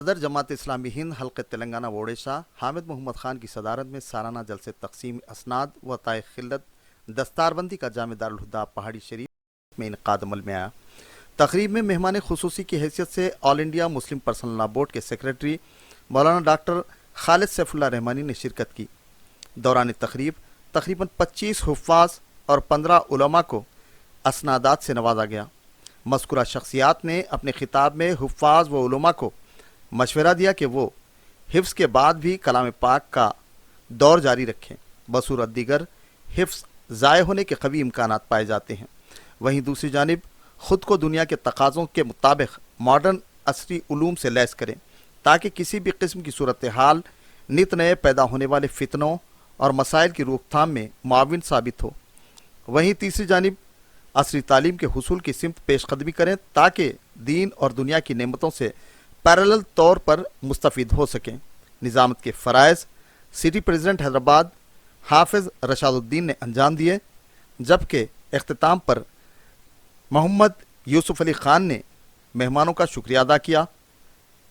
صدر جماعت اسلامی ہند حلقہ تلنگانہ و اڑیسہ حامد محمد خان کی صدارت میں سالانہ جلسے تقسیم اسناد و عطائے خلت دستار بندی کا جامع دارالہدیٰ پہاڑی شریف میں انعقاد عمل میں آیا۔ تقریب میں مہمان خصوصی کی حیثیت سے آل انڈیا مسلم پرسنل لا بورڈ کے سیکریٹری مولانا ڈاکٹر خالد سیف اللہ رحمانی نے شرکت کی۔ دوران تقریب تقریباً 25 حفاظ اور 15 علماء کو اسنادات سے نوازا گیا۔ مذکورہ شخصیات نے اپنے خطاب میں حفاظ و علماء کو مشورہ دیا کہ وہ حفظ کے بعد بھی کلام پاک کا دور جاری رکھیں، بصورت دیگر حفظ ضائع ہونے کے قوی امکانات پائے جاتے ہیں۔ وہیں دوسری جانب خود کو دنیا کے تقاضوں کے مطابق ماڈرن عصری علوم سے لیس کریں تاکہ کسی بھی قسم کی صورتحال نت نئے پیدا ہونے والے فتنوں اور مسائل کی روک تھام میں معاون ثابت ہو۔ وہیں تیسری جانب عصری تعلیم کے حصول کی سمت پیش قدمی کریں تاکہ دین اور دنیا کی نعمتوں سے پیرالل طور پر مستفید ہو سکیں۔ نظامت کے فرائض سٹی پریزیڈنٹ حیدرآباد حافظ رشاد الدین نے انجام دیے، جبکہ اختتام پر محمد یوسف علی خان نے مہمانوں کا شکریہ ادا کیا۔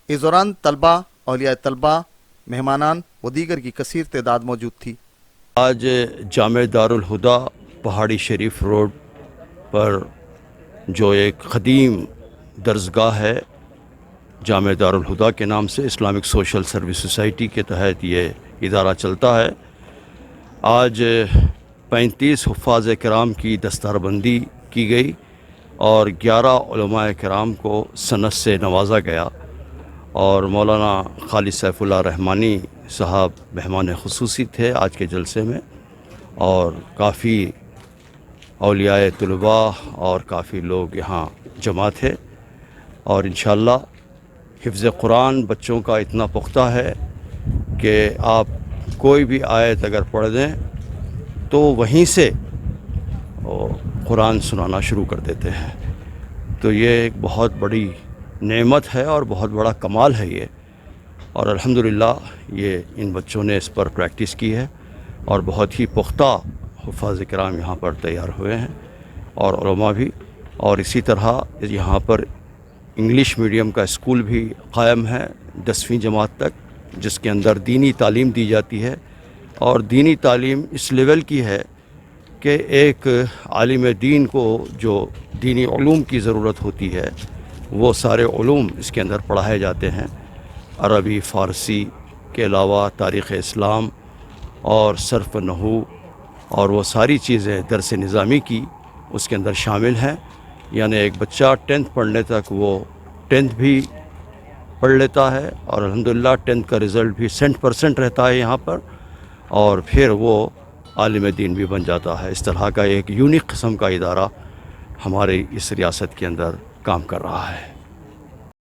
اس دوران طلباء، اولیاء طلباء، مہمانان و دیگر کی کثیر تعداد موجود تھی۔ آج جامع دارالہدیٰ پہاڑی شریف روڈ پر جو ایک قدیم درسگاہ ہے، جامع دارالہدیٰ کے نام سے اسلامک سوشل سروس سوسائٹی کے تحت یہ ادارہ چلتا ہے، آج 35 حفاظ کرام کی دستار بندی کی گئی اور 11 علماء کرام کو سند سے نوازا گیا، اور مولانا خالد سیف اللہ رحمانی صاحب مہمان خصوصی تھے آج کے جلسے میں، اور کافی اولیاء طلباء اور کافی لوگ یہاں جمع تھے، اور انشاءاللہ حفظ قرآن بچوں کا اتنا پختہ ہے کہ آپ کوئی بھی آیت اگر پڑھ دیں تو وہیں سے قرآن سنانا شروع کر دیتے ہیں۔ تو یہ ایک بہت بڑی نعمت ہے اور بہت بڑا کمال ہے یہ، اور الحمدللہ یہ ان بچوں نے اس پر پریکٹس کی ہے، اور بہت ہی پختہ حفاظ کرام یہاں پر تیار ہوئے ہیں اور علماء بھی، اور اسی طرح یہاں پر انگلش میڈیم کا اسکول بھی قائم ہے 10ویں جماعت تک، جس کے اندر دینی تعلیم دی جاتی ہے، اور دینی تعلیم اس لیول کی ہے کہ ایک عالم دین کو جو دینی علوم کی ضرورت ہوتی ہے وہ سارے علوم اس کے اندر پڑھائے جاتے ہیں۔ عربی، فارسی کے علاوہ تاریخ اسلام اور صرف نحو اور وہ ساری چیزیں درس نظامی کی اس کے اندر شامل ہیں، یعنی ایک بچہ 10th پڑھنے تک وہ 10th بھی پڑھ لیتا ہے، اور الحمدللہ 10th کا رزلٹ بھی 100% رہتا ہے یہاں پر، اور پھر وہ عالم دین بھی بن جاتا ہے۔ اس طرح کا ایک یونیک قسم کا ادارہ ہمارے اس ریاست کے اندر کام کر رہا ہے۔